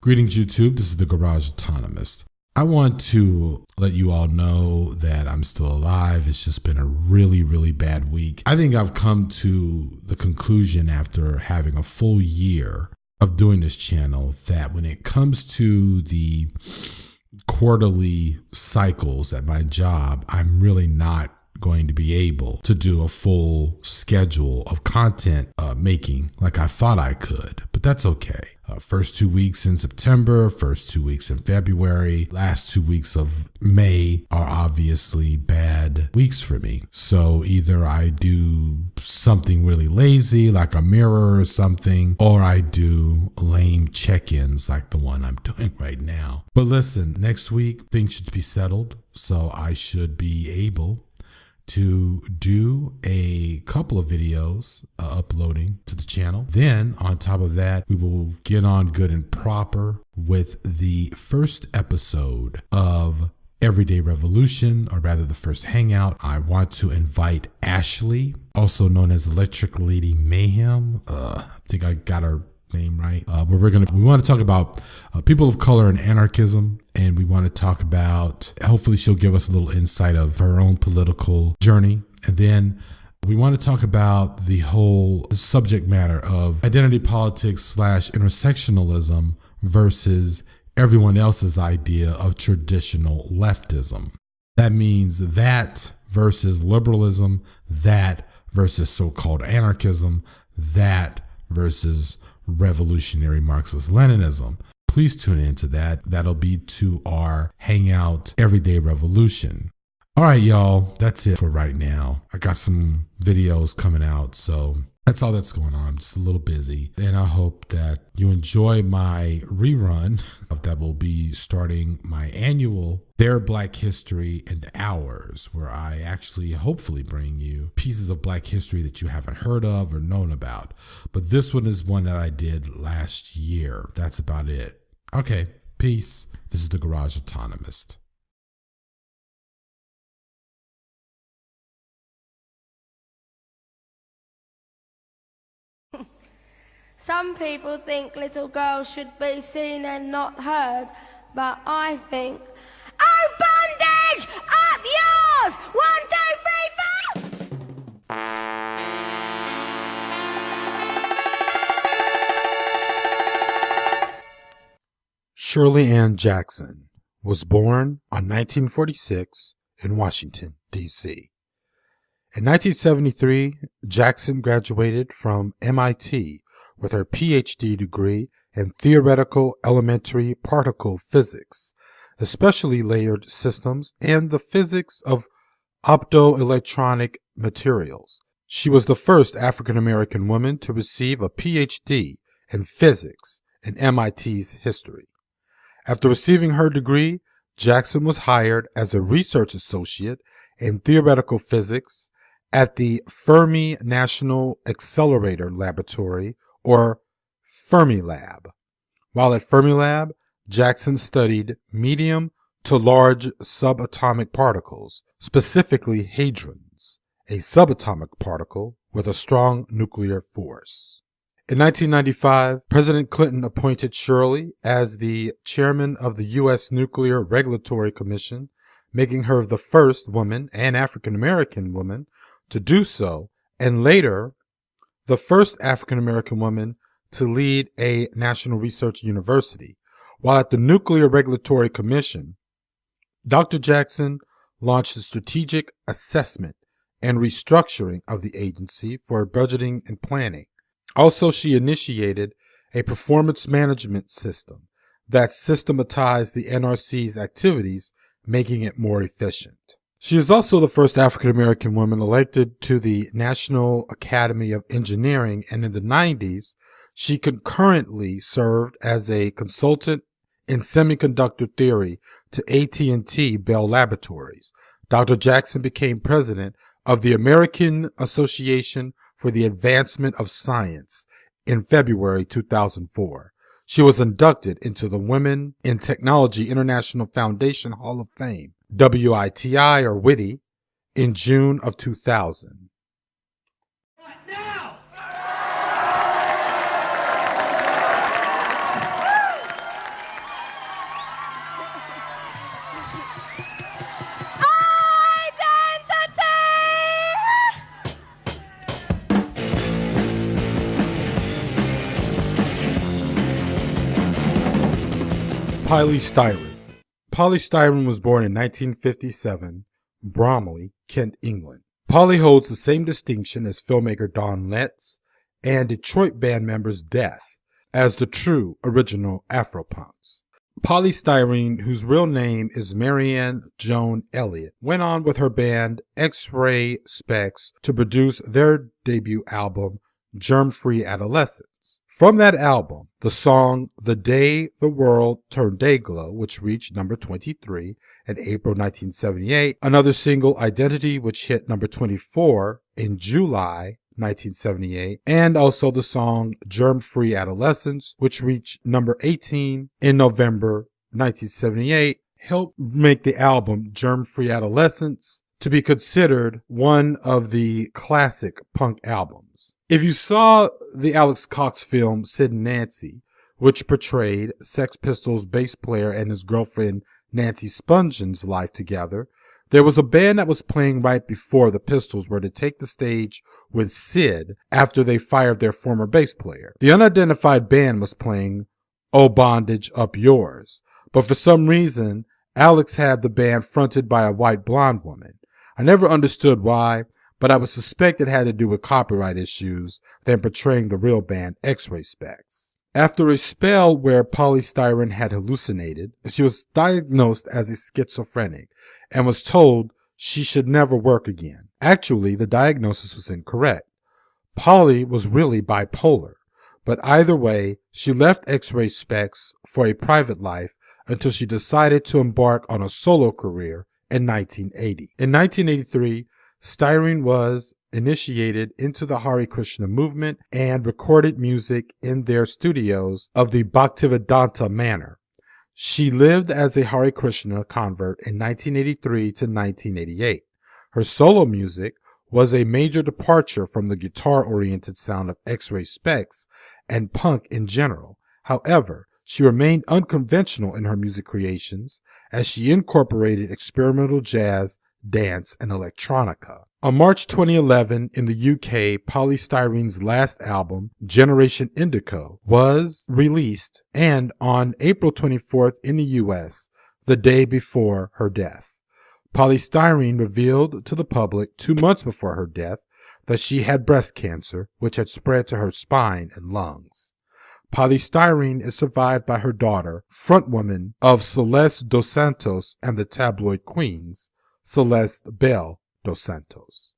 Greetings, YouTube. This is the Garage Autonomist. I want to let you all know that I'm still alive. It's just been a really, really bad week. I think I've come to the conclusion after having a full year of doing this channel that when it comes to the quarterly cycles at my job, I'm really not going to be able to do a full schedule of content making like I thought I could, but that's okay. First 2 weeks in September, first 2 weeks in February, last 2 weeks of May are obviously bad weeks for me. So either I do something really lazy like a mirror or something, or I do lame check-ins like the one I'm doing right now. But listen, next week things should be settled, so I should be able to do a couple of videos uploading to the channel. Then on top of that, we will get on good and proper with the first episode of Everyday Revolution, or rather the first hangout. I want to invite Ashley, also known as Electric Lady Mayhem. I think I got her name right. We want to talk about people of color and anarchism, and we want to talk about, hopefully she'll give us a little insight of her own political journey. And then we want to talk about the whole subject matter of identity politics / intersectionalism versus everyone else's idea of traditional leftism. That means that versus liberalism, that versus so-called anarchism, that versus revolutionary Marxist-Leninism. Please tune into that. That'll be to our hangout Everyday Revolution. All right, y'all, that's it for right now. I got some videos coming out, so that's all that's going on. I'm just a little busy, and I hope that you enjoy my rerun that will be starting my annual Their Black History and Ours, where I actually hopefully bring you pieces of Black history that you haven't heard of or known about. But this one is one that I did last year. That's about it. Okay, peace. This is the Garage Autonomist. Some people think little girls should be seen and not heard, but I think, oh, bondage! Up yours! 1, 2, 3, 4! Shirley Ann Jackson was born on 1946 in Washington, D.C. In 1973, Jackson graduated from MIT with her PhD degree in theoretical elementary particle physics, especially layered systems, and the physics of optoelectronic materials. She was the first African-American woman to receive a PhD in physics in MIT's history. After receiving her degree, Jackson was hired as a research associate in theoretical physics at the Fermi National Accelerator Laboratory, or Fermilab. While at Fermilab, Jackson studied medium to large subatomic particles, specifically hadrons, a subatomic particle with a strong nuclear force. In 1995, President Clinton appointed Shirley as the chairman of the U.S. Nuclear Regulatory Commission, making her the first woman and African-American woman to do so, and later the first African-American woman to lead a national research university. While at the Nuclear Regulatory Commission, Dr. Jackson launched a strategic assessment and restructuring of the agency for budgeting and planning. Also, she initiated a performance management system that systematized the NRC's activities, making it more efficient. She is also the first African-American woman elected to the National Academy of Engineering, and in the 90s, she concurrently served as a consultant in semiconductor theory to AT&T Bell Laboratories. Dr. Jackson became president of the American Association for the Advancement of Science in February 2004. She was inducted into the Women in Technology International Foundation Hall of Fame, WITI or WITI, in June of 2000. What now? Polystyrene. Polystyrene was born in 1957, Bromley, Kent, England. Polly holds the same distinction as filmmaker Don Letts and Detroit band members Death as the true original Afropunks. Polystyrene, whose real name is Marianne Joan Elliott, went on with her band X-Ray Specs to produce their debut album, Germ-Free Adolescence. From that album, the song The Day the World Turned Dayglow, which reached number 23 in April 1978, another single, Identity, which hit number 24 in July 1978, and also the song Germ-Free Adolescence, which reached number 18 in November 1978, helped make the album Germ-Free Adolescence to be considered one of the classic punk albums. If you saw the Alex Cox film Sid and Nancy, which portrayed Sex Pistols bass player and his girlfriend Nancy Spungen life together, there was a band that was playing right before the Pistols were to take the stage with Sid after they fired their former bass player. The unidentified band was playing Oh Bondage Up Yours, but for some reason, Alex had the band fronted by a white blonde woman. I never understood why, but I would suspect it had to do with copyright issues than portraying the real band X-Ray Specs. After a spell where Polystyrene had hallucinated, she was diagnosed as a schizophrenic and was told she should never work again. Actually, the diagnosis was incorrect. Polly was really bipolar, but either way, she left X-Ray Specs for a private life until she decided to embark on a solo career in 1980. In 1983, Styrene was initiated into the Hare Krishna movement and recorded music in their studios of the Bhaktivedanta Manor. She lived as a Hare Krishna convert in 1983 to 1988. Her solo music was a major departure from the guitar-oriented sound of X-Ray Specs and punk in general. However, she remained unconventional in her music creations as she incorporated experimental jazz, dance, and electronica. On March 2011, in the UK, Polystyrene's last album, Generation Indigo, was released, and on April 24th in the US, the day before her death. Polystyrene revealed to the public 2 months before her death that she had breast cancer, which had spread to her spine and lungs. Polystyrene is survived by her daughter, frontwoman of Celeste Dos Santos and the Tabloid Queens, Celeste Bell Dos Santos.